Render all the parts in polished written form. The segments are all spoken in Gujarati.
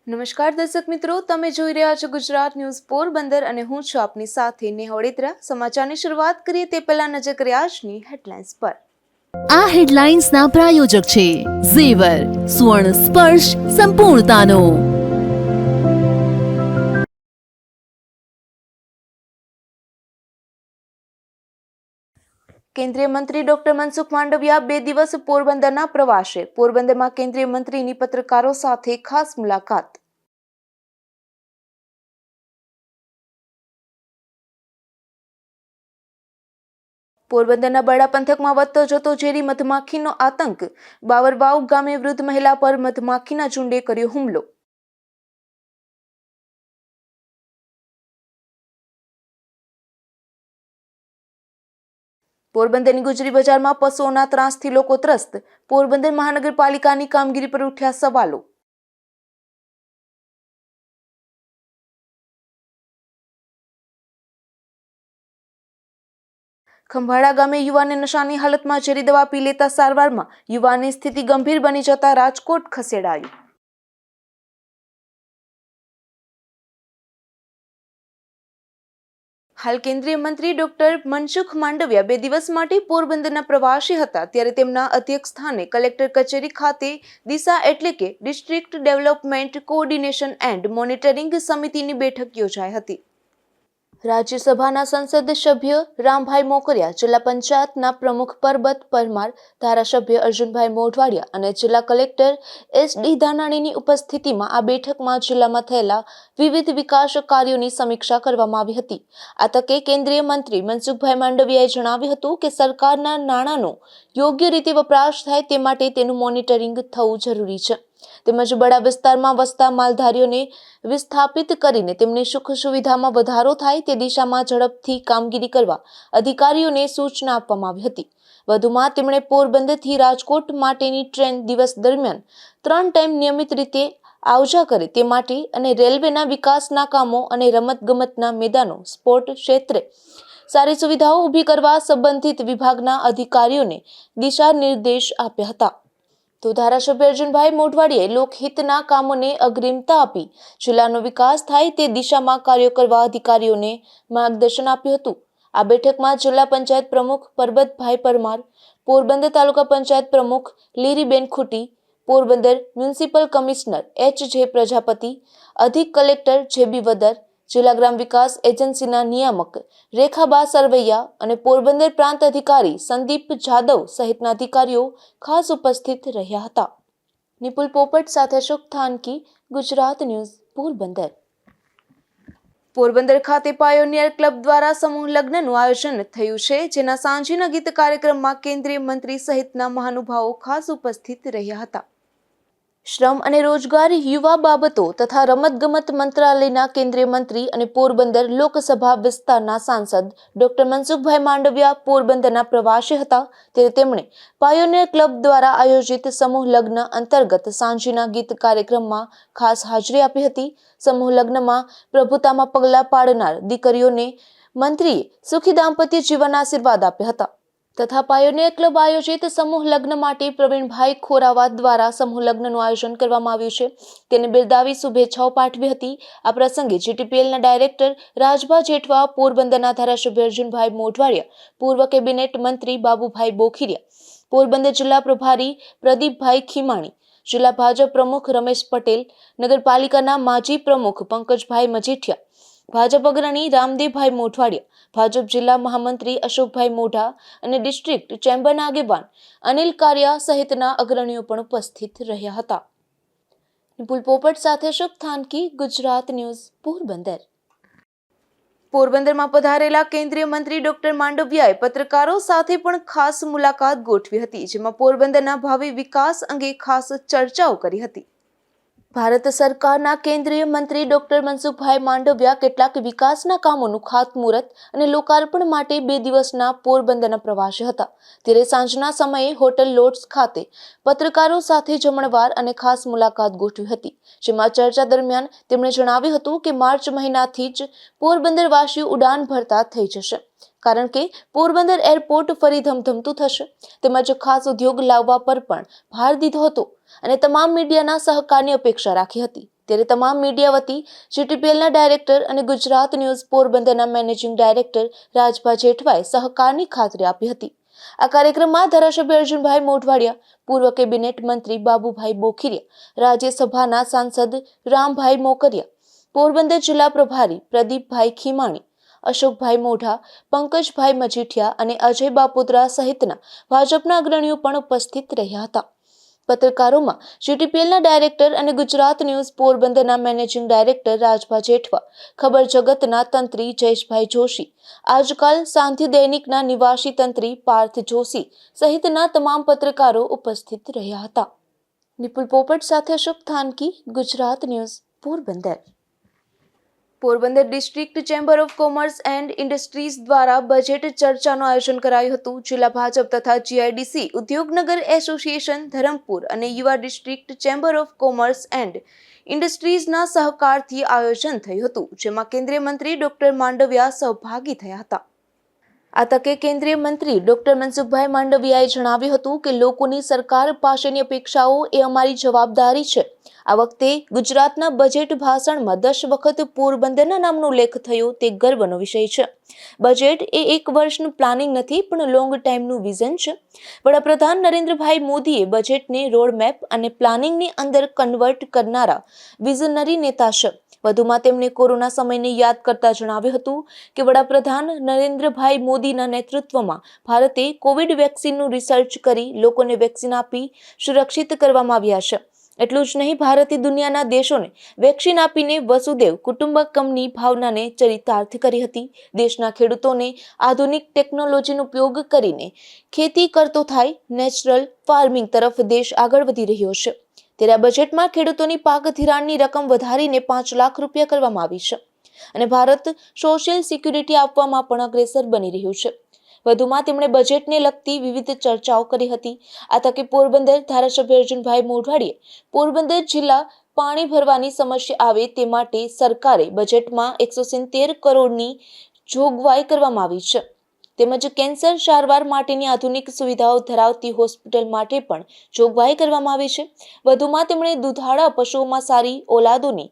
નમસ્કાર દર્શક મિત્રો, તમે જોઈ રહ્યા છો ગુજરાત ન્યૂઝ પોરબંદર અને હું છું આપની સાથે નેહા વડેત્રા। સમાચારની શરૂઆત કરીએ તે પહેલા નજર કરીએ આજની હેડલાઇન્સ પર। આ હેડલાઇન્સના પ્રાયોજક છે ઝેવર, સ્વર્ણ સ્પર્શ સંપૂર્ણતાનો। કેન્દ્રીય મંત્રી ડોક્ટર મનસુખ માંડવિયા 2 દિવસ પોરબંદરના પ્રવાસે। પોરબંદરમાં કેન્દ્રીય મંત્રીની પત્રકારો સાથે ખાસ મુલાકાત। પોરબંદરના બરડા પંથકમાં વધતો જતો ઝેરી મધમાખીનો આતંક। બાવરવાવ ગામે વૃદ્ધ મહિલા પર મધમાખીના ઝુંડે કર્યો હુમલો। પોરબંદરની ગુજરી બજારમાં પશુઓના ત્રાસથી લોકો ત્રસ્ત। પોરબંદર મહાનગરપાલિકાની કામગીરી પર ઉઠ્યા સવાલો। ખંભાળા ગામે યુવાને નશાની હાલતમાં ઝેરી દવા પી લેતા સારવારમાં। યુવાનની સ્થિતિ ગંભીર બની જતા રાજકોટ ખસેડાયો। હાલ કેન્દ્રીય મંત્રી ડોક્ટર મનસુખ માંડવિયા 2 દિવસ માટે પોરબંદરના પ્રવાસે હતા, ત્યારે તેમના અધ્યક્ષ સ્થાને કલેક્ટર કચેરી ખાતે દિશા એટલે કે district development coordination and monitoring સમિતિની બેઠક યોજાઈ હતી। રાજ્યસભાના સંસદ સભ્ય રામભાઈ મોકરિયા, જિલ્લા પંચાયતના પ્રમુખ પરબત પરમાર, ધારાસભ્ય અર્જુનભાઈ મોઢવાડિયા અને જિલ્લા કલેક્ટર એસ.ડી. ધાનાણીની ઉપસ્થિતિમાં આ બેઠકમાં જિલ્લામાં થયેલા વિવિધ વિકાસ કાર્યોની સમીક્ષા કરવામાં આવી હતી। આ તકે કેન્દ્રીય મંત્રી મનસુખભાઈ માંડવિયાએ જણાવ્યું હતું કે સરકારના નાણાંનો યોગ્ય રીતે વપરાશ થાય તે માટે તેનું મોનિટરિંગ થવું જરૂરી છે, તેમજ બડા વિસ્તારમાં વસતા માલધારીઓને વિસ્થાપિત કરીને તેમની સુખ સુવિધામાં વધારો થાય તે દિશામાં ઝડપથી કામગીરી કરવા અધિકારીઓને સૂચના આપવામાં આવી હતી। વધુમાં તેમણે પોરબંદરથી રાજકોટ માટેની ટ્રેન દિવસ દરમિયાન 3 ટાઈમ નિયમિત રીતે આવજા કરે તે માટે અને રેલવેના વિકાસના કામો અને રમતગમતના મેદાનો સ્પોર્ટ ક્ષેત્રે સારી સુવિધાઓ ઊભી કરવા સંબંધિત વિભાગના અધિકારીઓને દિશા નિર્દેશ આપ્યા હતા। તો ધારાસભ્ય અર્જુનભાઈ મોઢવાડિયાએ લોકહિતના કામોને અગ્રિમતા આપી જિલ્લાનો વિકાસ થાય તે દિશામાં કાર્યો કરવા અધિકારીઓને માર્ગદર્શન આપ્યું હતું। આ બેઠકમાં જિલ્લા પંચાયત પ્રમુખ પરબતભાઈ પરમાર, પોરબંદર તાલુકા પંચાયત પ્રમુખ લીરીબેન ખુટી, પોરબંદર મ્યુનિસિપલ કમિશનર એચ.જે. પ્રજાપતિ, અધિક કલેક્ટર જે.બી. વદર, જિલ્લા ગ્રામ વિકાસ એજન્સીના નિયામક રેખાબા સરવૈયા અને પોરબંદર પ્રાંત અધિકારી સંદીપ જાદવ સહિતના અધિકારીઓ ખાસ ઉપસ્થિત રહ્યા હતા। નિપુલ પોપટ સાથે અશોક થાનકી, ગુજરાત ન્યૂઝ, પોરબંદર। પોરબંદર ખાતે પાયોનિયર ક્લબ દ્વારા સમૂહ લગ્નનું આયોજન થયું છે, જેના સાંજના ગીત કાર્યક્રમમાં કેન્દ્રીય મંત્રી સહિતના મહાનુભાવો ખાસ ઉપસ્થિત રહ્યા હતા। શ્રમ અને રોજગાર, યુવા બાબતો તથા રમતગમત મંત્રાલયના કેન્દ્રીય મંત્રી અને પોરબંદર લોકસભા વિસ્તારના સાંસદ ડોક્ટર મનસુખભાઈ માંડવિયા પોરબંદરના પ્રવાસે હતા, ત્યારે તેમણે પાયોનિયર ક્લબ દ્વારા આયોજિત સમૂહ લગ્ન અંતર્ગત સાંજના ગીત કાર્યક્રમમાં ખાસ હાજરી આપી હતી। સમૂહ લગ્નમાં પ્રભુતામાં પગલાં પાડનાર દીકરીઓને મંત્રીએ સુખી દાંપત્ય જીવનના આશીર્વાદ આપ્યા હતા તથા પાયોનિયર ક્લબ આયોજિત સમૂહ લગ્ન માટે પ્રવીણભાઈ ખોરાવા દ્વારા સમૂહ લગ્નનું આયોજન કરવામાં આવ્યું છે, તેને બિરદાવી શુભેચ્છાઓ પાઠવી હતી। આ પ્રસંગે જીટીપીએલના ડાયરેક્ટર રાજભા જેઠવા, પોરબંદરના ધારાસભ્ય અર્જુનભાઈ મોઢવાડિયા, પૂર્વ કેબિનેટ મંત્રી બાબુભાઈ બોખીરિયા, પોરબંદર જિલ્લા પ્રભારી પ્રદીપભાઈ ખીમાણી, જિલ્લા ભાજપ પ્રમુખ રમેશ પટેલ, નગરપાલિકાના માજી પ્રમુખ પંકજભાઈ મજીઠિયા, ભાજપ અગ્રણી રામદેવભાઈ મોઢવાડિયા, ભાજપ જિલ્લા મહામંત્રી અશોકભાઈ મોઢા અને ડિસ્ટ્રિક્ટ ચેમ્બરના આગેવાન અનિલ કારિયા સહિતના અગ્રણીઓ પણ ઉપસ્થિત રહ્યા હતા। નિપુલ પોપટ સાથે અશોક થાનકી, ગુજરાત ન્યૂઝ, પોરબંદર। પોરબંદરમાં પધારેલા કેન્દ્રીય મંત્રી ડોક્ટર માંડવિયાએ પત્રકારો સાથે પણ ખાસ મુલાકાત ગોઠવી હતી, જેમાં પોરબંદરના ભાવિ વિકાસ અંગે ખાસ ચર્ચાઓ કરી હતી। ભારત સરકારના કેન્દ્રીય મંત્રી ડોક્ટર મનસુખભાઈ માંડવિયા કેટલાક વિકાસના કામોનું ખાતમુહૂર્ત અને લોકાર્પણ માટે 2 દિવસના પોરબંદરના પ્રવાસે હતા, ત્યારે સાંજના સમયે હોટલ લોટ્સ ખાતે પત્રકારો સાથે જમણવાર અને ખાસ મુલાકાત ગોઠવી હતી, જેમાં ચર્ચા દરમિયાન તેમણે જણાવ્યું હતું કે માર્ચ મહિનાથી જ પોરબંદરવાસીઓ ઉડાન ભરતા થઈ જશે, કારણ કે પોરબંદર એરપોર્ટ ફરી ધમધમતું થશે, તેમજ ખાસ ઉદ્યોગ લાવવા પર પણ ભાર દીધો હતો અને તમામ મીડિયાના સહકારની અપેક્ષા રાખી હતી। ત્યારે તમામ મીડિયા વતી જીટીપીએલના ડાયરેક્ટર અને ગુજરાત ન્યૂઝ પોરબંદરના મેનેજિંગ ડાયરેક્ટર રાજભા જેઠવાએ સહકારની ખાતરી આપી હતી. આ કાર્યક્રમમાં ધારાસભ્ય અર્જુનભાઈ મોઢવાડિયા, પૂર્વ કેબિનેટ મંત્રી બાબુભાઈ બોખીરિયા, રાજ્યસભાના સાંસદ રામભાઈ મોકરિયા, પોરબંદર જિલ્લા પ્રભારી પ્રદીપભાઈ ખીમાણી, અશોકભાઈ મોઢા, પંકજભાઈ મજીઠિયા અને અજય બાપુદ્રા સહિતના ભાજપના અગ્રણીઓ પણ ઉપસ્થિત રહ્યા હતા. પત્રકારોમાં જીટીપીએલના ડાયરેક્ટર અને ગુજરાત ન્યૂઝ પોરબંદરના મેનેજિંગ ડાયરેક્ટર રાજભા જેઠવા, ખબર જગતના તંત્રી જયેશભાઈ જોશી, આજકાલ સાંધ્ય દૈનિકના નિવાસી તંત્રી પાર્થ જોશી સહિતના તમામ પત્રકારો ઉપસ્થિત રહ્યા હતા. નિપુલ પોપટ સાથે Ashok Thanki, Gujarat news, Porbandar. Porbandar district chamber of commerce and industries દ્વારા બજેટ ચર્ચાનું આયોજન કરાયું હતું. જિલ્લા ભાજપ તથા જીઆઈડીસી, ઉદ્યોગનગર એસોસિએશન ધરમપુર અને યુવા district chamber of commerce and ઇન્ડસ્ટ્રીઝના સહકારથી આયોજન થયું હતું, જેમાં કેન્દ્રીય મંત્રી ડોક્ટર માંડવિયા સહભાગી થયા હતા. આ તકે કેન્દ્રીય મંત્રી ડોક્ટર મનસુખભાઈ માંડવિયાએ જણાવ્યું હતું કે લોકોની સરકાર પાસેની અપેક્ષાઓ એ અમારી જવાબદારી છે. આ વખતે ગુજરાતના બજેટ ભાષણમાં 10 વખત પોરબંદરના નામનો ઉલ્લેખ થયો તે ગર્વનો વિષય છે. બજેટ એ એક વર્ષનું પ્લાનિંગ નથી, પણ લોંગ ટાઈમનું વિઝન છે. વડાપ્રધાન નરેન્દ્રભાઈ મોદીએ બજેટને રોડમેપ અને પ્લાનિંગની અંદર કન્વર્ટ કરનારા વિઝનરી નેતા છે. વધુમાં તેમણે કોરોના સમયને યાદ કરતા જણાવ્યું હતું કે વડાપ્રધાન નરેન્દ્રભાઈ મોદીના નેતૃત્વમાં ભારતે કોવિડ વેક્સિનનું રિસર્ચ કરી લોકોને વેક્સિન આપી સુરક્ષિત કરવામાં આવ્યા છે. એટલું જ નહીં, ભારતે દુનિયાના દેશોને વેક્સિન આપીને વસુદેવ કુટુંબકમની ભાવનાને ચરિતાર્થ કરી હતી. દેશના ખેડૂતોને આધુનિક ટેકનોલોજીનો ઉપયોગ કરીને ખેતી કરતો થાય, નેચરલ ફાર્મિંગ તરફ દેશ આગળ વધી રહ્યો છે. ત્યારે આ બજેટમાં ખેડૂતોની પાક ધિરાણની રકમ વધારીને 5 લાખ રૂપિયા કરવામાં આવી છે અને ભારત સોશિયલ સિક્યુરિટી આપવામાં પણ અગ્રેસર બની રહ્યું છે. વધુમાં તેમણે બજેટને લગતી વિવિધ ચર્ચાઓ કરી હતી. આ તકે પોરબંદર ધારાસભ્ય અર્જુનભાઈ મોઢવાડીએ પોરબંદર જિલ્લા પાણી ભરવાની સમસ્યા આવે તે માટે સરકારે બજેટમાં 170 કરોડની જોગવાઈ કરવામાં આવી છે. તેમજ કેન્સર સારવાર માટેની આધુનિક સુવિધાઓ ધરાવતી હોસ્પિટલ માટે પણ જોગવાઈ કરવામાં આવી છે. વધુમાં તેમણે દુધાળા પશુઓમાં સારી ઓલાદોની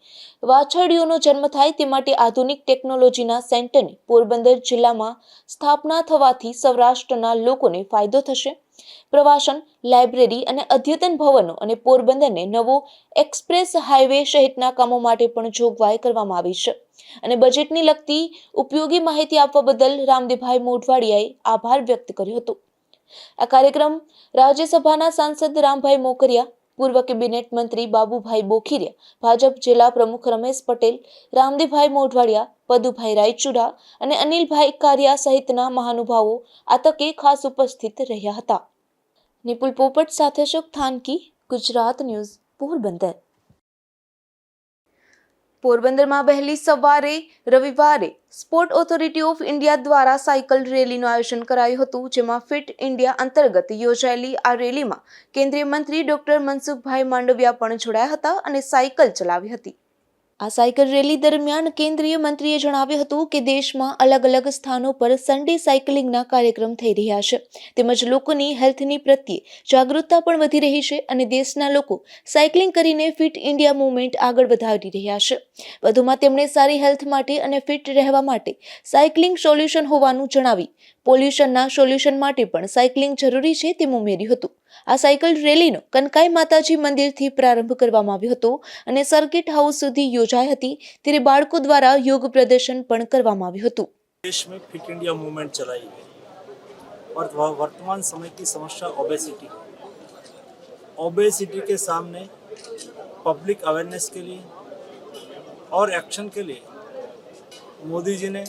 વાછરડીઓનો જન્મ થાય તે માટે આધુનિક ટેકનોલોજીના સેન્ટરની પોરબંદર જિલ્લામાં સ્થાપના થવાથી સૌરાષ્ટ્રના લોકોને ફાયદો થશે. પ્રવાસન, લાઇબ્રેરી અને અદ્યતન ભવનો અને પોરબંદરને નવો એક્સપ્રેસ હાઈવે સહિતના કામો માટે પણ જોગવાઈ કરવામાં આવી છે. અને બજેટની લગતી ઉપયોગી માહિતી આપવા બદલ રામદેવભાઈ મોઢવાડિયાએ આભાર વ્યક્ત કર્યો હતો. આ કાર્યક્રમ રાજ્યસભાના સાંસદ રામભાઈ મોકરિયા, પૂર્વ કેબિનેટ મંત્રી બાબુભાઈ બોખીરિયા, ભાજપ જિલ્લા પ્રમુખ રમેશ પટેલ, રામદેવભાઈ મોઢવાડિયા, પદુભાઈ રાયચુડા અને અનિલભાઈ કારિયા સહિતના મહાનુભાવો આ તકે ખાસ ઉપસ્થિત રહ્યા હતા. નિપુલ પોપટ સાથે અશોક થાનકી, ગુજરાત ન્યૂઝ, પોરબંદર. પોરબંદરમાં વહેલી સવારે રવિવારે સ્પોર્ટ ઓથોરિટી ઓફ ઇન્ડિયા દ્વારા સાયકલ રેલીનું આયોજન કરાયું હતું, જેમાં ફિટ ઇન્ડિયા અંતર્ગત યોજાયેલી આ રેલીમાં કેન્દ્રીય મંત્રી ડોક્ટર મનસુખભાઈ માંડવિયા પણ જોડાયા હતા અને સાયકલ ચલાવી હતી. આ સાયકલ રેલી દરમિયાન કેન્દ્રીય મંત્રીએ જણાવ્યું હતું કે દેશમાં અલગ અલગ સ્થાનો પર સન્ડે સાયકલિંગના કાર્યક્રમ થઈ રહ્યા છે, તેમજ લોકોની હેલ્થની પ્રત્યે જાગૃતતા પણ વધી રહી છે અને દેશના લોકો સાયકલિંગ કરીને ફિટ ઇન્ડિયા મૂવમેન્ટ આગળ વધારી રહ્યા છે. વધુમાં તેમણે સારી હેલ્થ માટે અને ફિટ રહેવા માટે સાયકલિંગ સોલ્યુશન હોવાનું જણાવી પોલ્યુશનના સોલ્યુશન માટે પણ સાયકલિંગ જરૂરી છે તેમ ઉમેર્યું હતું. આ સાયકલ રેલીનો કનકાઈ માતાજી મંદિરથી પ્રારંભ કરવામાં આવ્યો હતો અને સર્કિટ હાઉસ સુધી યોજાઈ હતી. ત્યારે બાળકો દ્વારા યોગ પ્રદર્શન પણ કરવામાં આવ્યું હતું. देश में फिट इंडिया मूवमेंट चलाई है और वर्तमान समय की समस्या ओबेसिटी के सामने पब्लिक अवेयरनेस के लिए और एक्शन के लिए मोदी जी ने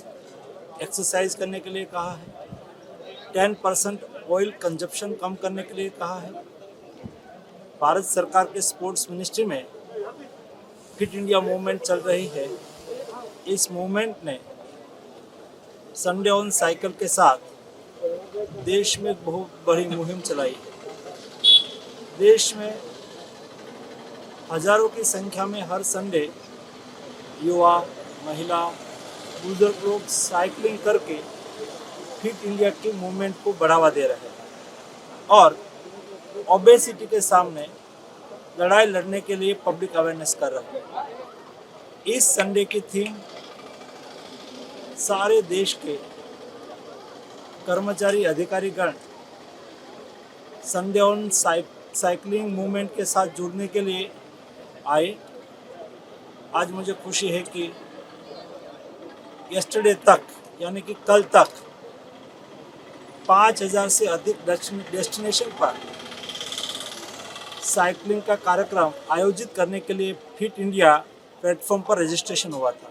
एक्सरसाइज करने के लिए कहा है, 10% ऑयल कंजप्शन कम करने के लिए कहा है. भारत सरकार के स्पोर्ट्स मिनिस्ट्री में फिट इंडिया मूवमेंट चल रही है. इस मूवमेंट ने संडे ऑन साइकिल के साथ देश में बहुत बड़ी मुहिम चलाई है. देश में हजारों की संख्या में हर संडे युवा, महिला, बुजुर्ग लोग साइकिलिंग करके फिट इंडिया की मूवमेंट को बढ़ावा दे रहे हैं और ओबेसिटी के सामने लड़ाई लड़ने के लिए पब्लिक अवेयरनेस कर रहे हैं. इस संडे की थीम सारे देश के कर्मचारी अधिकारीगण संडे ऑन साइकिलिंग मूवमेंट के साथ जुड़ने के लिए आए। आज मुझे खुशी है कि यस्टरडे तक यानी कि कल तक 5000 से अधिक डेस्टिनेशन पर साइकिलिंग का कार्यक्रम आयोजित करने के लिए फिट इंडिया प्लेटफॉर्म पर रजिस्ट्रेशन हुआ था।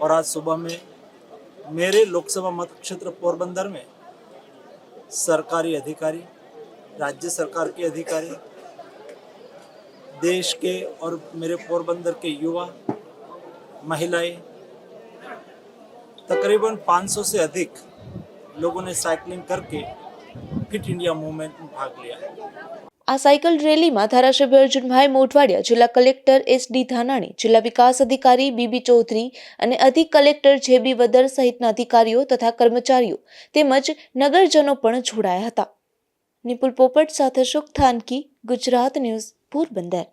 और आज सुबह में मेरे लोकसभा मत क्षेत्र पोरबंदर में सरकारी अधिकारी, राज्य सरकार के अधिकारी, देश के और मेरे पोरबंदर के युवा, महिलाएं, तकरीबन 500 से अधिक लोगों ने साइकिलिंग करके फिट इंडिया मूवमेंट में भाग लिया। આ સાયકલ રેલીમાં ધારાસભ્ય અર્જુનભાઈ મોઢવાડિયા, જિલ્લા કલેક્ટર એસ.ડી. ધાનાણી, જિલ્લા વિકાસ અધિકારી બીબી ચૌધરી અને અધિક કલેક્ટર જે.બી. વદર સહિતના અધિકારીઓ તથા કર્મચારીઓ તેમજ નગરજનો પણ જોડાયા હતા. નિપુલ પોપટ સાથે અશોક થાનકી, ગુજરાત ન્યૂઝ, પોરબંદર.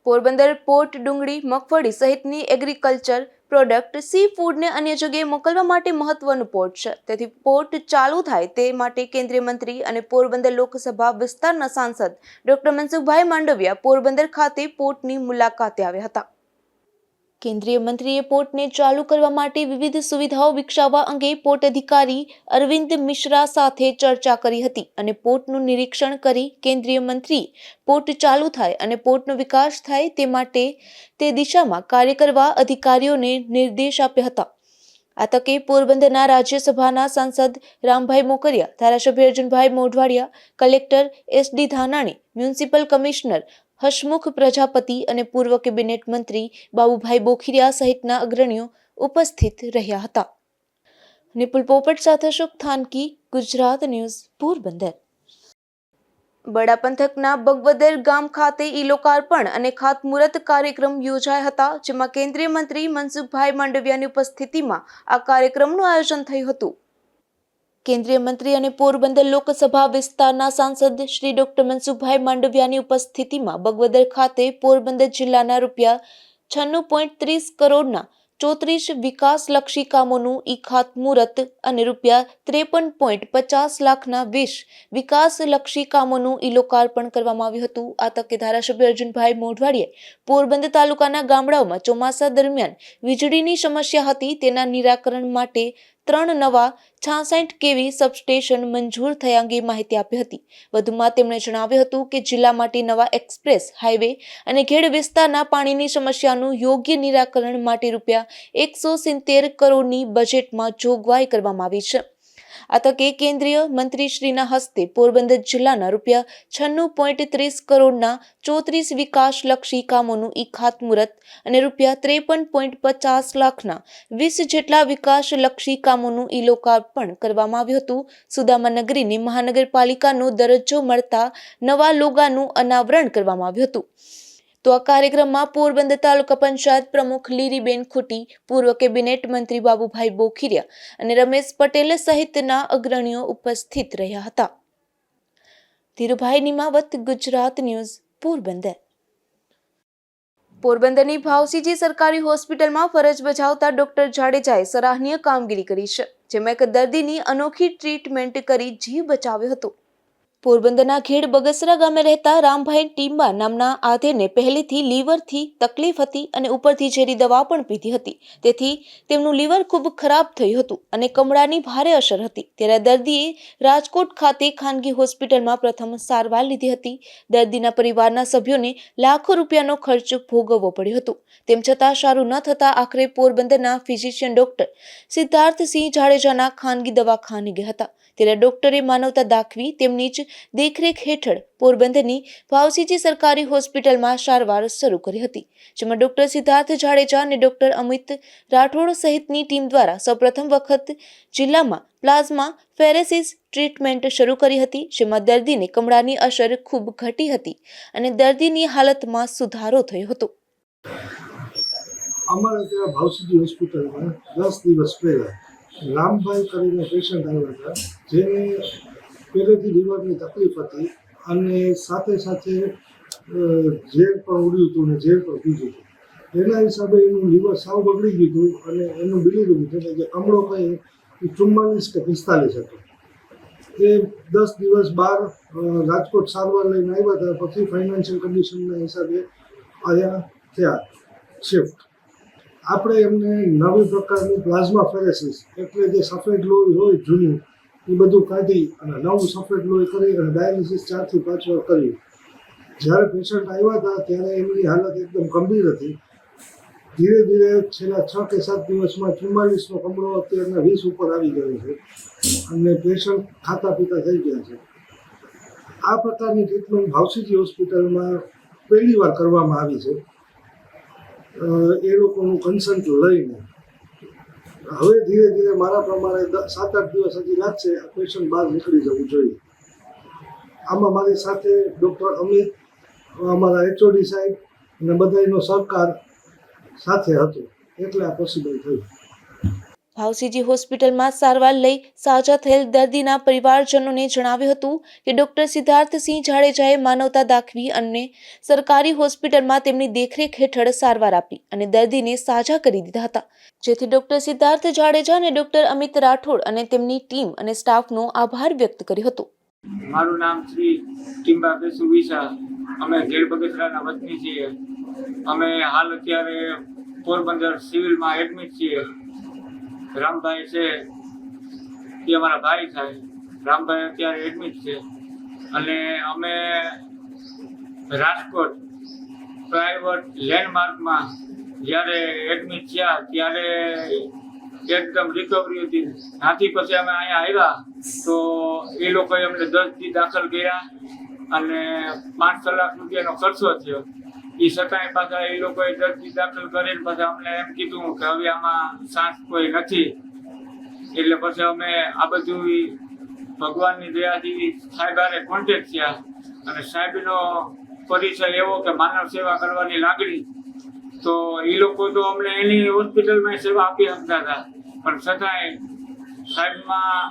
પોરબંદર પોર્ટ ડુંગળી, મગફળી સહિતની એગ્રીકલ્ચર પ્રોડક્ટ, સી ફૂડને અન્ય જગ્યાએ મોકલવા માટે મહત્વનું પોર્ટ છે. તેથી પોર્ટ ચાલુ થાય તે માટે કેન્દ્રીય મંત્રી અને પોરબંદર લોકસભા વિસ્તારના સાંસદ ડોક્ટર મનસુખભાઈ માંડવિયા પોરબંદર ખાતે પોર્ટની મુલાકાતે આવ્યા હતા. કેન્દ્રીય મંત્રીએ પોર્ટને ચાલુ કરવા માટે વિવિધ સુવિધાઓ વિકસાવવા અંગે પોર્ટ અધિકારી અરવિંદ મિશ્રા સાથે ચર્ચા કરી હતી અને પોર્ટનું નિરીક્ષણ કરી કેન્દ્રીય મંત્રીએ પોર્ટ ચાલુ થાય અને પોર્ટનો વિકાસ થાય તે માટે તે દિશામાં કાર્ય કરવા અધિકારીઓને નિર્દેશ આપ્યા હતા. આ તકે પોરબંદરના રાજ્યસભાના સાંસદ રામભાઈ મોકરિયા, ધારાસભ્ય Arjunbhai Modhwadia, collector S D. Dhanani, municipal commissioner Hasmukh Prajapati અને પૂર્વ કેબિનેટ મંત્રી બાબુભાઈ બોખીરિયા સહિતના અગ્રણીઓ ઉપસ્થિત રહ્યા હતા. નિપુલ પોપટ સાથે અશોક થાનકી, ગુજરાત ન્યૂઝ, પોરબંદર. બડા પંથકના બગવદર ગામ ખાતે ઈ લોકાર્પણ અને ખાતમુહૂર્ત કાર્યક્રમ યોજાયા હતા, જેમાં કેન્દ્રીય મંત્રી મનસુખભાઈ માંડવિયાની ઉપસ્થિતિમાં આ કાર્યક્રમનું આયોજન થયું હતું. કેન્દ્રીય મંત્રી અને પોરબંદર લોકસભા વિસ્તારના સાંસદ શ્રી ડોક્ટર મનસુખભાઈ માંડવિયાની ઉપસ્થિતિમાં બગવદર ખાતે પોરબંદર જિલ્લાના ₹96.30 કરોડના 34 વિકાસલક્ષી કામોનું ઈ ખાતમુહૂર્ત અને ₹53.50 લાખના 20 વિકાસલક્ષી કામોનું ઈ લોકાર્પણ કરવામાં આવ્યું હતું. આ તકે ધારાસભ્ય અર્જુનભાઈ મોઢવાડિયાએ પોરબંદર તાલુકાના ગામડાઓમાં ચોમાસા દરમિયાન વીજળીની સમસ્યા હતી તેના નિરાકરણ માટે 3 નવા 66 kV સબસ્ટેશન મંજૂર થયા અંગે માહિતી આપી હતી. વધુમાં તેમણે જણાવ્યું હતું કે જિલ્લા માટે નવા એક્સપ્રેસ હાઈવે અને ખેડ વિસ્તારના પાણીની સમસ્યાનું યોગ્ય નિરાકરણ માટે ₹170 કરોડની બજેટમાં જોગવાઈ કરવામાં આવી છે. આ તકે કેન્દ્રીય મંત્રીશ્રીના હસ્તે પોરબંદર જિલ્લાના ₹96.30 કરોડના 34 વિકાસલક્ષી કામોનું ઈ ખાતમુહૂર્ત અને ₹53.50 લાખના 20 જેટલા વિકાસલક્ષી કામોનું ઈ લોકાર્પણ કરવામાં આવ્યું હતું. સુદામા નગરીને મહાનગરપાલિકાનો દરજ્જો મળતા નવા લોગાનું અનાવરણ કરવામાં આવ્યું હતું. તો આ કાર્યક્રમમાં પોરબંદર તાલુકા પંચાયત પ્રમુખ લીરીબેન ખુટી, પૂર્વ કેબિનેટ મંત્રી બાબુભાઈ બોખીરિયા અને રમેશ પટેલ સહિતના અગ્રણીઓ ઉપસ્થિત રહ્યા હતા. ધીરુભાઈ નિમાવત, ગુજરાત ન્યૂઝ, પોરબંદર. પોરબંદરની ભાવસીજી સરકારી હોસ્પિટલમાં ફરજ બજાવતા ડોક્ટર જાડેજાએ સરાહનીય કામગીરી કરી છે, જેમાં એક દર્દીની અનોખી ટ્રીટમેન્ટ કરી જીવ બચાવ્યો હતો. પોરબંદરના ખેડ બગસરા ગામે રહેતા રામભાઈ ટીમ્બા નામના આધેડને પહેલેથી લીવરથી તકલીફ હતી અને ઉપરથી ઝેરી દવા પણ પીધી હતી. તેથી તેમનું લીવર ખૂબ ખરાબ થયું હતું અને કમળાની ભારે અસર હતી. ત્યારે દર્દીએ રાજકોટ ખાતે ખાનગી હોસ્પિટલમાં પ્રથમ સારવાર લીધી હતી. દર્દીના પરિવારના સભ્યોને લાખો રૂપિયાનો ખર્ચ ભોગવવો પડ્યો હતો. તેમ છતાં સારું ન થતાં આખરે પોરબંદરના ફિઝિશિયન ડોક્ટર સિદ્ધાર્થસિંહ જાડેજાના ખાનગી દવાખાને ગયા હતા. ત્યારે ડોક્ટરે માનવતા દાખવી તેમની જ દેખરેખ હેઠળ પોરબંદરની ભાવસીજી સરકારી હોસ્પિટલમાં સારવાર શરૂ કરી હતી, જેમાં ડોક્ટર સિદ્ધાર્થ જાડેજા અને ડોક્ટર અમિત રાઠોડ સહિતની ટીમ દ્વારા સૌપ્રથમ વખત જિલ્લામાં પ્લાઝમા ફેરેસિસ ટ્રીટમેન્ટ શરૂ કરી હતી, જેમાં દર્દીને કમળાની અસર ખૂબ ઘટી હતી અને દર્દીની હાલતમાં સુધારો થયો હતો. અમારે ત્યાં ભાવસીજી હોસ્પિટલમાં 10 દિવસ પહેલાં રામભાઈ કરીને પેશન્ટ આવ્યા હતા, જેને પહેલેથી લીવરની તકલીફ હતી અને સાથે સાથે ઝેર પણ ઉડ્યું હતું ને ઝેર પણ પીધું હતું. એના હિસાબે એનું લીવર સાવ બગડી ગયું હતું અને એનું બિલીરુબિન એટલે જે કમળો કહે એ 44 કે 45 હતો. એ 10 દિવસ બહાર રાજકોટ સારવાર લઈને આવ્યા હતા. પછી ફાઇનાન્શિયલ કન્ડિશનના હિસાબે અહીંયા થયા શિફ્ટ. આપણે એમને નવી પ્રકારની પ્લાઝમા ફેરેસિસ એટલે જે સફેદ લોહી હોય જૂનું એ બધું કાઢી અને નવું સફેદ લોહી કરી અને ડાયાલિસિસ 4 થી 5 વાર કર્યું. જ્યારે પેશન્ટ આવ્યા હતા ત્યારે એમની હાલત એકદમ ગંભીર હતી. ધીરે ધીરે છેલ્લા 6 કે 7 દિવસમાં 44નો કમળો અત્યારના 20 ઉપર આવી ગયો છે અને પેશન્ટ ખાતા પીતા થઈ ગયા છે. આ પ્રકારની ટ્રીટમેન્ટ ભાવસીજી હોસ્પિટલમાં પહેલી વાર કરવામાં આવી છે એ લોકોનું કન્સન્ટ લઈને. હવે ધીરે ધીરે મારા પ્રમાણે 7-8 દિવસ હજી લાગશે આ પેશન્ટ બહાર નીકળી જવું જોઈએ. આમાં મારી સાથે ડૉક્ટર અમિત, અમારા HOD સાહેબ અને બધાનો સહકાર સાથે હતો એટલે આ પોસિબલ થયું. ભાવસીજી હોસ્પિટલમાં સારવાર લઈ સાજા થયેલ દર્દીના પરિવારજનોને જણાવ્યું હતું કે ડોક્ટર સિદ્ધાર્થસિંહ જાડેજાએ માનવતા દાખવી અને સરકારી હોસ્પિટલમાં તેમની દેખરેખ હેઠળ સારવાર આપી અને દર્દીને સાજા કરી દીધા હતા, જેથી ડોક્ટર સિદ્ધાર્થ જાડેજા અને ડોક્ટર અમિત રાઠોડ અને તેમની ટીમ અને સ્ટાફનો આભાર વ્યક્ત કર્યો હતો. મારું નામ શ્રી ટીમ્બા સુવિશા. અમે ઘેડ બગસરાના વતની છીએ. અમે હાલ અત્યારે પોરબંદર સિવિલમાં એડમિટ છીએ. રામભાઈ છે એ અમારા ભાઈ થાય. રામભાઈ અત્યારે એડમિટ છે અને અમે રાજકોટ પ્રાઇવેટ લેન્ડમાર્કમાં જ્યારે એડમિટ થયા ત્યારે એકદમ રિકવરી હતી. ત્યાંથી પછી અમે અહીંયા આવ્યા તો એ લોકોએ અમને 10 દી દાખલ કર્યા અને 5 લાખ રૂપિયાનો ખર્ચો થયો. એ છતાંય પાછા એ લોકોએ 10 દી દાખલ કરીને પાછા અમને એમ કીધું કે હવે આમાં ચાન્સ કોઈ નથી. એટલે પછી અમે આ બધું ભગવાનની દયાથી સાહેબ હારે કોન્ટેક્ટ થયા અને સાહેબનો પરિચય એવો કે માનવ સેવા કરવાની લાગણી. તો એ લોકો તો અમને એની હોસ્પિટલમાં સેવા આપી શકતા હતા, પણ છતાંય સાહેબમાં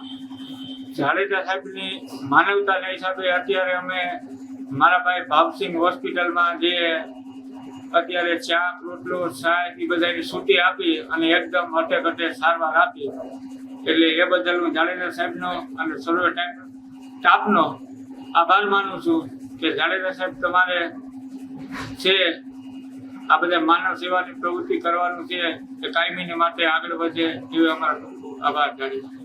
જાડેજા સાહેબની માનવતાના હિસાબે અત્યારે અમે મારા ભાઈ ભાવસિંહ હોસ્પિટલમાં જે અત્યારે ચા, રોટલો, ચાય એ બધાની છૂટી આપી અને એકદમ હટે સારવાર આપી. એટલે એ બદલ હું જાડેજા સાહેબનો અને સર્વે સ્ટાફનો આભાર માનું છું કે જાડેજા સાહેબ તમારે છે આ બધા માનવ સેવાની પ્રવૃત્તિ કરવાનું છે એ કાયમીને માટે આગળ વધે એવો અમારો આભાર જાડેજા.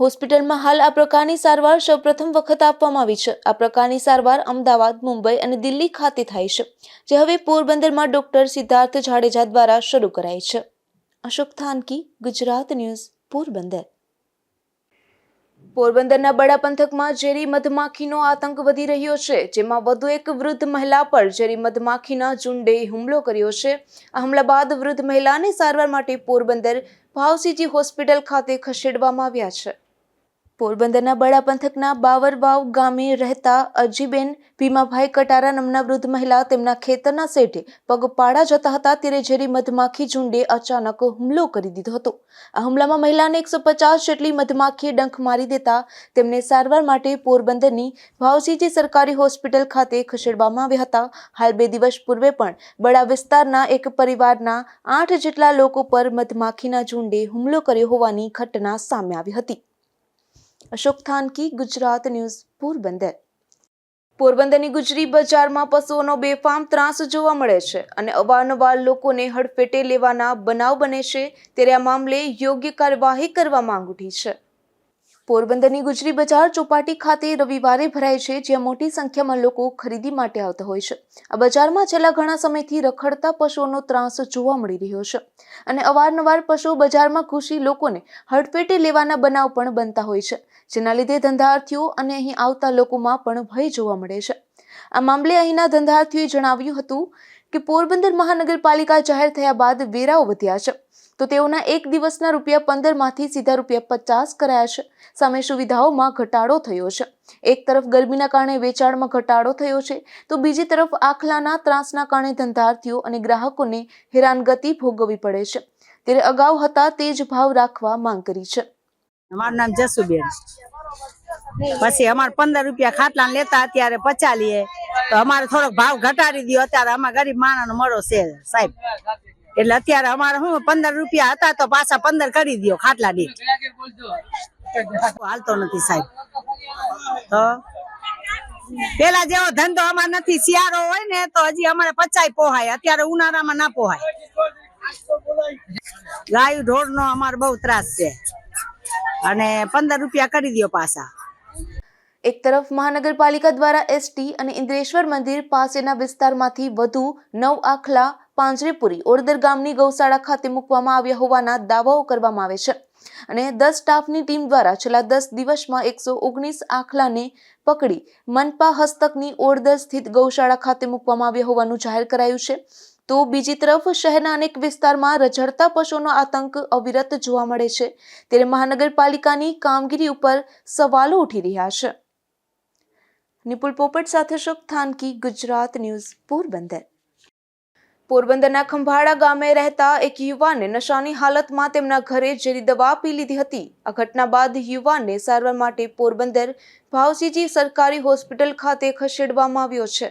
હોસ્પિટલમાં હાલ આ પ્રકારની સારવાર સૌપ્રથમ વખત આપવામાં આવી છે. આ પ્રકારની સારવાર અમદાવાદ, મુંબઈ અને દિલ્હી ખાતે થાય છે, જે હવે પોરબંદરમાં ડોક્ટર સિદ્ધાર્થ જાડેજા દ્વારા શરૂ કરાઈ છે. અશોક થાનકી, ગુજરાત ન્યૂઝ, પોરબંદર. પોરબંદરના બડા પંથકમાં ઝેરી મધમાખીનો આતંક વધી રહ્યો છે, જેમાં વધુ એક વૃદ્ધ મહિલા પર ઝેરી મધમાખીના ઝુંડે હુમલો કર્યો છે. આ હુમલા બાદ વૃદ્ધ મહિલાને સારવાર માટે પોરબંદર ભાવસીજી હોસ્પિટલ ખાતે ખસેડવામાં આવ્યા છે. પોરબંદરના બડા પંથકના બાવરવાવ ગામે રહેતા અજીબેન ભીમાભાઈ કટારા નામના વૃદ્ધ મહિલા તેમના ખેતરના શેઢે પગપાળા જતા હતા ત્યારે ઝેરી મધમાખી ઝુંડે અચાનક હુમલો કરી દીધો હતો. આ હુમલામાં મહિલાને 150 જેટલી મધમાખીએ ડંખ મારી દેતા તેમને સારવાર માટે પોરબંદરની ભાવસીજી સરકારી હોસ્પિટલ ખાતે ખસેડવામાં આવ્યા હતા. હાલ 2 દિવસ પૂર્વે પણ બડા વિસ્તારના એક પરિવારના 8 જેટલા લોકો પર મધમાખીના ઝુંડે હુમલો કર્યો હોવાની ઘટના સામે આવી હતી. અશોક થાનકી, ગુજરાત ન્યૂઝ, પોરબંદર. પોરબંદરની ગુજરી બજારમાં પશુઓનો બેફામ ત્રાસ જોવા મળે છે અને અવારનવાર લોકોને હડફેટે લેવાના બનાવ બને છે, ત્યારે આ મામલે યોગ્ય કાર્યવાહી કરવા માંગ ઉઠી છે. પોરબંદરની ગુજરી બજાર ચોપાટી ખાતે રવિવારે ભરાય છે, જ્યાં મોટી સંખ્યામાં લોકો ખરીદી માટે આવતા હોય છે. આ બજારમાં છેલ્લા ઘણા સમયથી રખડતા પશુઓનો ત્રાસ જોવા મળી રહ્યો છે અને અવારનવાર પશુઓ બજારમાં ઘૂસી લોકોને હડફેટે લેવાના બનાવ પણ બનતા હોય છે, જેના લીધે ધંધાર્થીઓ અને અહીં આવતા લોકોમાં પણ ભય જોવા મળે છે. આ મામલે અહીંના ધંધાર્થીઓએ જણાવ્યું હતું કે પોરબંદર મહાનગરપાલિકા જાહેર થયા બાદ વેરાઓ વધ્યા છે, તો તેઓના એક દિવસના ₹15 માંથી સીધા ₹50 કરાયા છે. સામે સુવિધાઓમાં ઘટાડો થયો છે. એક તરફ ગરમીના કારણે વેચાણમાં ઘટાડો થયો છે, તો બીજી તરફ આખલાના ત્રાસના કારણે ધંધાર્થીઓ અને ગ્રાહકોને હેરાનગતિ ભોગવવી પડે છે, ત્યારે અગાઉ હતા તે જ ભાવ રાખવા માંગ કરી છે. મારું નામ જસુબેન. પછી અમારે 15 રૂપિયા ખાટલા લેતા અત્યારે 50 લઈએ તો અમારે થોડોક ભાવ ઘટાડી દો અત્યારે અમારે ગરીબ માણસનો મળો છે સાહેબ એટલે અત્યારે અમારે શું 15 રૂપિયા હતા તો પાછા 15 કરી દો ખાટલા દીઠ હાલતો નથી સાહેબ તો પેલા જેવો ધંધો અમારે નથી શિયાળો હોય ને તો હજી અમારે 50 પોહાય અત્યારે ઉનાળામાં ના પોહાય ગાય ઢોર નો અમારે બહુ ત્રાસ છે અને 15 રૂપિયા કરી દો પાછા એક તરફ મહાનગરપાલિકા દ્વારા એસટી અને ઇન્દ્રેશ્વર મંદિર પાસેના વિસ્તારમાંથી વધુ 9 આખલા પાંજરેપુરી ઓરદર ગામની ગૌશાળા ખાતે મૂકવામાં આવ્યા હોવાના દાવાઓ કરવામાં આવે છે અને 10 સ્ટાફની ટીમ દ્વારા છેલ્લા 10 દિવસમાં 119 આખલાને પકડી મનપા હસ્તકની ઓરદર સ્થિત ગૌશાળા ખાતે મૂકવામાં આવ્યા હોવાનું જાહેર કરાયું છે તો બીજી તરફ શહેરના અનેક વિસ્તારમાં રઝળતા પશુઓનો આતંક અવિરત જોવા મળે છે ત્યારે મહાનગરપાલિકાની કામગીરી ઉપર સવાલો ઉઠી રહ્યા છે. નિપુલ પોપટ સાથે અશોક થાનકી, ગુજરાત ન્યૂઝ, પોરબંદર. પોરબંદરના ખંભાળા ગામે રહેતા એક યુવાનને નશાની હાલતમાં તેમના ઘરે ઝેરી દવા પી લીધી હતી. આ ઘટના બાદ યુવાનને સારવાર માટે પોરબંદર ભાવસીજી સરકારી હોસ્પિટલ ખાતે ખસેડવામાં આવ્યો છે.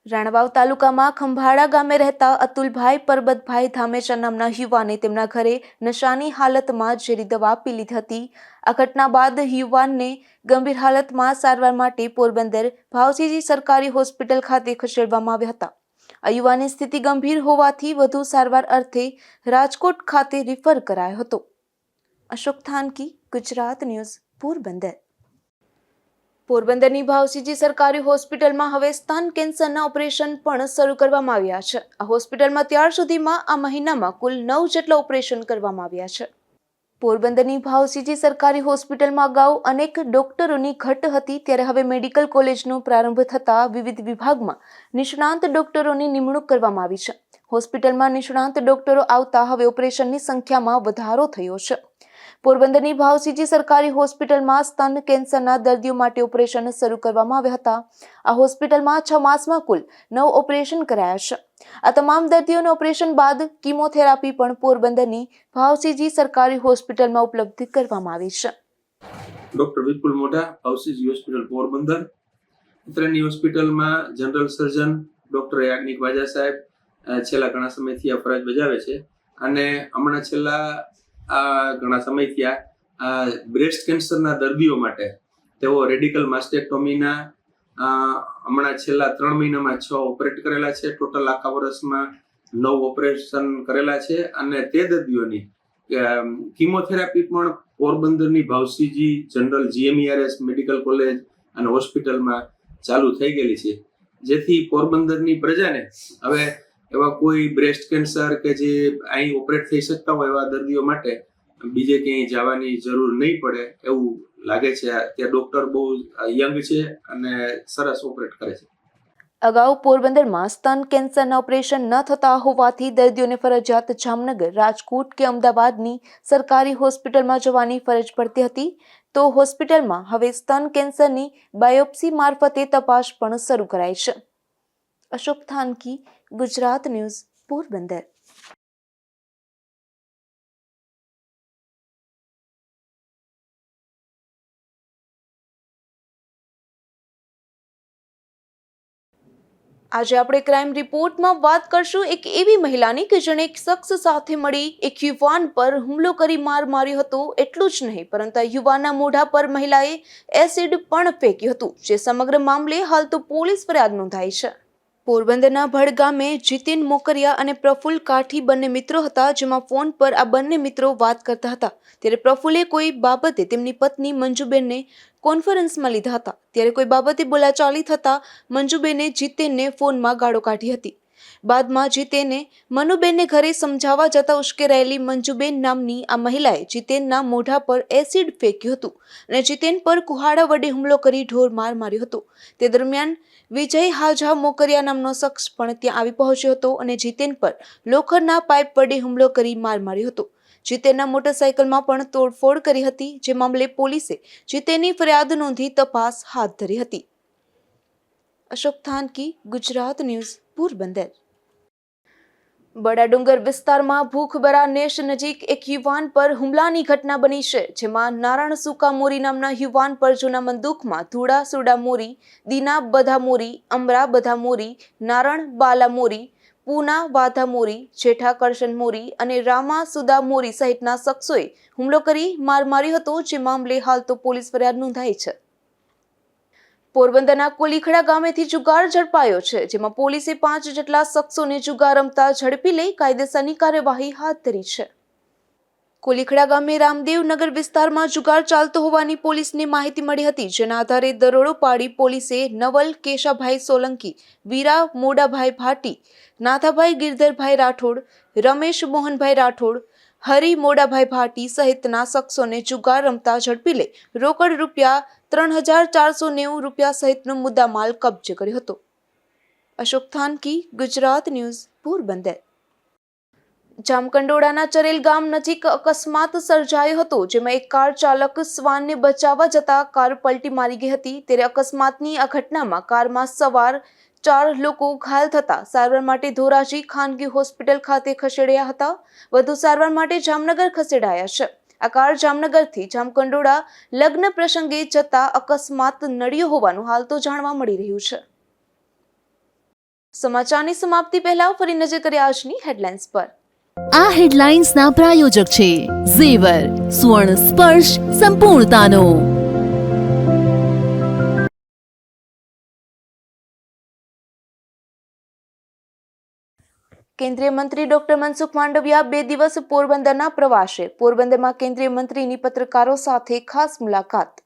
રાણાવાવ તાલુકામાં ખંભાળા ગામે રહેતા અતુલભાઈ પરબતભાઈ ધામેચા નામના યુવાને તેમના ઘરે નશાની હાલતમાં ઝેરી દવા પી લીધી હતી. આ ઘટના બાદ યુવાનને ગંભીર હાલતમાં સારવાર માટે પોરબંદર ભાવસીજી સરકારી હોસ્પિટલ ખાતે ખસેડવામાં આવ્યા હતા. આ યુવાનની સ્થિતિ ગંભીર હોવાથી વધુ સારવાર અર્થે રાજકોટ ખાતે રિફર કરાયો હતો. અશોક થાનકી, ગુજરાત ન્યૂઝ, પોરબંદર. પોરબંદરની ભાવસીજી સરકારી હોસ્પિટલમાં હવે સ્તન કેન્સરના ઓપરેશન પણ શરૂ કરવામાં આવ્યા છે. આ હોસ્પિટલમાં ત્યાર સુધીમાં આ મહિનામાં કુલ 9 જેટલા ઓપરેશન કરવામાં આવ્યા છે. પોરબંદરની ભાવસીજી સરકારી હોસ્પિટલમાં અગાઉ અનેક ડોક્ટરોની ઘટ હતી ત્યારે હવે મેડિકલ કોલેજનો પ્રારંભ થતા વિવિધ વિભાગમાં નિષ્ણાંત ડોક્ટરોની નિમણૂક કરવામાં આવી છે. હોસ્પિટલમાં નિષ્ણાંત ડોક્ટરો આવતા હવે ઓપરેશનની સંખ્યામાં વધારો થયો છે. પોરબંદરની ભાવસીજી સરકારી હોસ્પિટલમાં સ્તન કેન્સરના દર્દીઓ માટે ઓપરેશન શરૂ કરવામાં આવ્યા હતા. આ હોસ્પિટલમાં 6 માસમાં કુલ 9 ઓપરેશન કરાયા છે. આ તમામ દર્દીઓને ઓપરેશન બાદ કીમોથેરાપી પણ પોરબંદરની ભાવસીજી સરકારી હોસ્પિટલમાં ઉપલબ્ધ કરવામાં આવી છે. ડોક્ટર વિપુલ મોઢા, ભાવસીજી હોસ્પિટલ પોરબંદર. મિત્રની હોસ્પિટલમાં જનરલ સર્જન ડોક્ટર યાજ્ઞિક વાજા સાહેબ છેલ્લા ઘણા સમયથી આ ફરજ બજાવે છે અને હમણાં છેલ્લા ઘણા સમયથી આ બ્રેસ્ટ કેન્સરના દર્દીઓ માટે તેઓ રેડિકલ માસ્ટેક્ટોમીના હમણાં છેલ્લા 3 મહિનામાં 6 ઓપરેટ કરેલા છે. ટોટલ આખા વર્ષમાં 9 ઓપરેશન કરેલા છે અને તે દર્દીઓની કીમોથેરાપી પણ પોરબંદરની ભાવસીજી જનરલ GMERS મેડિકલ કોલેજ અને હોસ્પિટલમાં ચાલુ થઈ ગયેલી છે, જેથી પોરબંદરની પ્રજાને હવે એવા કોઈ બ્રેસ્ટ કેન્સર કે જે અહીં ઓપરેટ થઈ શકતા હોય એવા દર્દીઓ માટે બીજે ક્યાંય જવાની જરૂર નહીં પડે એવું લાગે છે. ત્યાં ડોક્ટર બહુ યંગ છે અને સરસ ઓપરેટ કરે છે. અગાઉ પોરબંદરમાં સ્તન કેન્સરના ઓપરેશન ન થતા હોવાથી દર્દીઓને ફરજિયાત જામનગર, રાજકોટ કે અમદાવાદની સરકારી હોસ્પિટલમાં જવાની ફરજ પડતી હતી. તો હોસ્પિટલમાં હવે સ્તન કેન્સરની બાયોપ્સી મારફતે તપાસ પણ શરૂ કરાઈ છે. અશોક થાનકી, ગુજરાત ન્યૂઝ, પોરબંદર. આજે આપણે ક્રાઇમ રિપોર્ટમાં વાત કરશું એક એવી મહિલાની કે જેણે એક શખ્સ સાથે મળી એક યુવાન પર હુમલો કરી માર માર્યો હતો. એટલું જ નહીં પરંતુ યુવાનના મોઢા પર મહિલાએ એસિડ પણ ફેંક્યું હતું, જે સમગ્ર મામલે હાલ તો પોલીસ ફરિયાદ નોંધાઈ છે. પોરબંદરના ભડ ગામે જીતેન મોકરિયા અને પ્રફુલ કાઠી બંને મિત્રો હતા, જેમાં ફોન પર આ બંને મિત્રો વાત કરતા હતા. ત્યારે પ્રફુલે કોઈ બાબતે તેમની પત્ની મંજુબેનને કોન્ફરન્સમાં લીધા હતા. ત્યારે કોઈ બાબતે બોલાચાલી થતા મંજુબેને જીતેનને ફોનમાં ગાળો કાઢી હતી. બાદમાં જીતેને મનુબેનને ઘરે સમજાવવા જતા ઉશ્કેરાયેલી મંજુબેન નામની આ મહિલાએ જીતેનના મોઢા પર એસિડ ફેંક્યું હતું અને જીતેન પર કુહાડા વડે હુમલો કરી ઢોરમાર માર્યો હતો. તે દરમિયાન વિજય હાજા મોકરિયા નામનો શખ્સ પણ ત્યાં આવી પહોંચ્યો હતો અને જીતેન પર લોખંડના પાઇપ વડે હુમલો કરી માર માર્યો હતો. જીતેનના મોટરસાયકલમાં પણ તોડફોડ કરી હતી, જે મામલે પોલીસે જીતેનની ફરિયાદ નોંધી તપાસ હાથ ધરી હતી. અશોક થાનકી, ગુજરાત ન્યૂઝ, પોરબંદર. બડાડુંગર વિસ્તારમાં ભૂખબરા નેશ નજીક એક યુવાન પર હુમલાની ઘટના બની છે, જેમાં નારાયણ સુકા મોરી નામના યુવાન પર જૂના બંદૂકમાં ધૂડા સુડા મોરી, દીના બધા મોરી, અમરા બધા મોરી, નારણ બાલા મોરી, પૂના વાધા મોરી, જેઠા કરશન મોરી અને રામા સુદા મોરી સહિતના શખ્સોએ હુમલો કરી માર માર્યો હતો, જે મામલે હાલ તો પોલીસ ફરિયાદ નોંધાઈ છે. પોરબંદરના કોલીખડા ગામેથી જુગાર ઝડપાયો છે, જેમાં પોલીસે 5 જેટલા શખ્સોને જુગાર રમતા ઝડપી લઈ કાયદેસરની કાર્યવાહી હાથ ધરી છે. કોલીખડા ગામે રામદેવનગર વિસ્તારમાં જુગાર ચાલતો હોવાની પોલીસને માહિતી મળી હતી, જેના આધારે દરોડો પાડી પોલીસે નવલ કેશાભાઈ સોલંકી, વીરા મોડાભાઈ ભાટી, નાથાભાઈ ગિરધરભાઈ રાઠોડ, રમેશ મોહનભાઈ રાઠોડ, હરી મોડાભાઈ ભાટી સહિતના શખ્સોને જુગાર રમતા ઝડપી લઈ રોકડ રૂપિયા 3,490 રૂપિયા સહિતનો મુદ્દામાલ કબજે કર્યો હતો. અશોક થાનકી, ગુજરાત ન્યૂઝ, પોરબંદર. જામકંડોળાના ચરેલ ગામ નજીક અકસ્માત સર્જાયો હતો, જેમાં એક કાર ચાલક શ્વાનને બચાવવા જતા કાર પલટી મારી ગઈ હતી. ત્યારે અકસ્માતની આ ઘટનામાં કારમાં સવાર 4 લોકો ઘાયલ થતા સારવાર માટે ધોરાજી ખાનગી હોસ્પિટલ ખાતે ખસેડાયા હતા. વધુ સારવાર માટે જામનગર ખસેડાયા છે. આ કાર જામનગરથી જામકંડોળા લગ્ન પ્રસંગે જતા અકસ્માત નડ્યો હોવાનું હાલ તો જાણવા મળી રહ્યું છે. સમાચારની સમાપ્તિ પહેલા ફરી નજર કરીએ આજની હેડલાઇન્સ પર. આ હેડલાઇન્સના પ્રાયોજક છે ઝેવર, સુવર્ણ સ્પર્શ સંપૂર્ણતાનો. કેન્દ્રીય મંત્રી ડોક્ટર મનસુખ માંડવિયા 2 દિવસ પોરબંદરના પ્રવાસે. પોરબંદરમાં કેન્દ્રીય મંત્રીની પત્રકારો સાથે ખાસ મુલાકાત.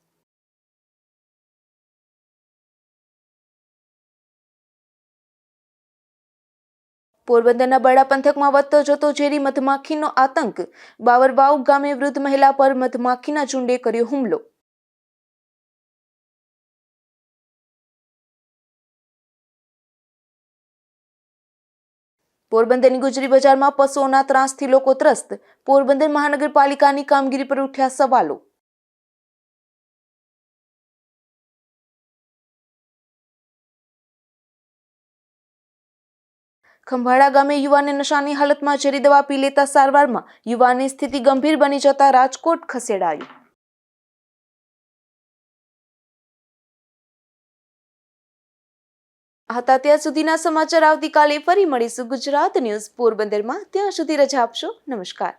પોરબંદરના બરડા પંથકમાં વધતો જતો ઝેરી મધમાખીનો આતંક. બાવરવાવ ગામે વૃદ્ધ મહિલા પર મધમાખીના ઝુંડે કર્યો હુમલો. પોરબંદરની ગુજરી બજારમાં પશુઓના ત્રાસથી લોકો ત્રસ્ત. પોરબંદર મહાનગરપાલિકાની કામગીરી પર ઉઠ્યા સવાલો. ખંભાળા ગામે યુવાનને નશાની હાલતમાં ઝેરી દવા પી લેતા સારવારમાં. યુવાનની સ્થિતિ ગંભીર બની જતા રાજકોટ ખસેડાયું. હતા ત્યાં સુધીના સમાચાર. આવતીકાલે ફરી મળીશું ગુજરાત ન્યૂઝ પોરબંદરમાં. ત્યાં સુધી રજા આપશો. નમસ્કાર.